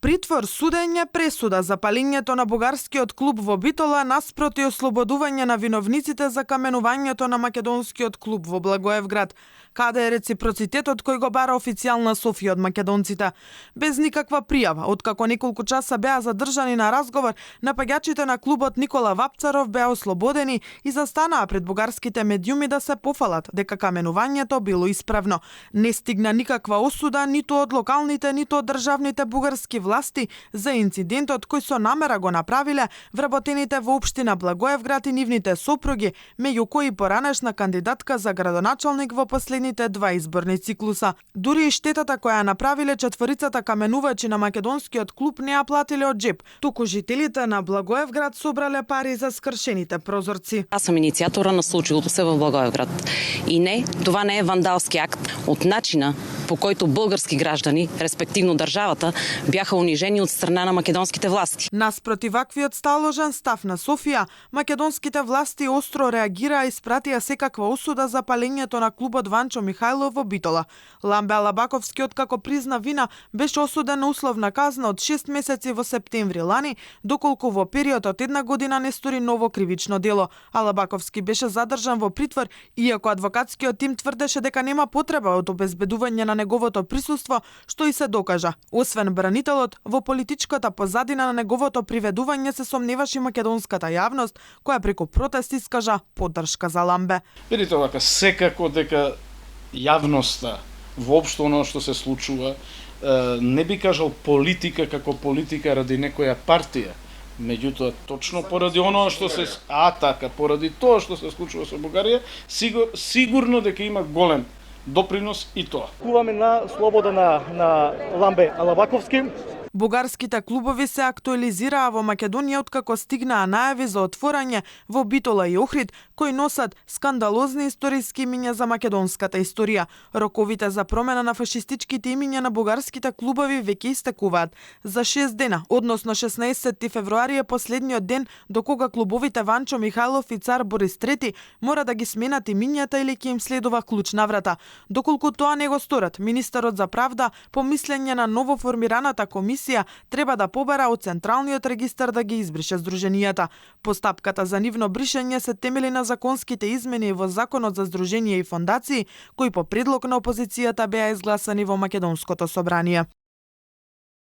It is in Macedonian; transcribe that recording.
притвор, судење, пресуда за палењето на бугарскиот клуб во Битола наспроти ослободување на виновниците за каменувањето на македонскиот клуб во Благоевград, каде е реципроцитетот кој го бара официјална Софија од македонците. Без никаква пријава, откако неколку часа беа задржани на разговор, напаѓачите на клубот Никола Вапцаров беа ослободени и застанаа пред бугарските медиуми да се пофалат дека каменувањето било исправно. Не стигна никаква осуда ниту од локалните, ниту од државните бугарски власти за инцидентот кој со намера го направиле вработените во општина Благоевград и нивните сопруги, меѓу кои поранешна кандидатка за градоначалник во последните два изборни циклуса. Дури и штетата која направиле четворицата каменувачи на македонскиот клуб не ја платиле од джеб, туку жителите на Благоевград собрале пари за скршените прозорци. Аз сум иницијатора на случилото се во Благоевград. И не, това не е вандалски акт од начина по којто български граждани, респективно државата, бяха унижени од страна на македонските власти. Наспроти ваквиот сталожен став на Софија, македонските власти остро реагираа и испратија секаква осуда за палењето на клубот Ванчо Михајлов во Битола. Ламбе Алабаковски, откако призна вина, беше осуден на условна казна од 6 месеци во септември лани, доколку во период од една година не стори ново кривично дело. Алабаковски беше задржан во притвор, иако адвокатскиот тим тврдеше дека нема потреба од обезбедување на неговото присуство, што и се докажа. Освен бранителот, во политичката позадина на неговото приведување се сомневаше македонската јавност, која преку протест искажа поддршка за Ламбе. Видите овака, секако дека јавноста воопшто оно што се случува, не би кажал политика како политика ради некоја партија, меѓутоа точно поради оно што се поради тоа што се случува со Бугарија, сигурно дека има голем допринос и тоа. Куваме на слобода на Ламбе Алабаковски. Бугарските клубови се актуализираа во Македонија откако стигнаа најави за отворање во Битола и Охрид, кои носат скандалозни историски имиња за македонската историја. Роковите за промена на фашистичките имиња на бугарските клубови веќе истекуваат. За 6 дена, односно 16 февруари е последниот ден до кога клубовите Ванчо Михајлов и Цар Борис III мора да ги сменат имињата или ќе им следува клуч на врата. Доколку тоа не го сторат, министерот за правда, по мислење на новоформираната комисија, треба да побара од Централниот регистар да ги избрише здруженијата. Постапката за нивно бришење се темели на законските измени во Законот за здруженија и фондации, кои по предлог на опозицијата беа изгласани во Македонското собрание.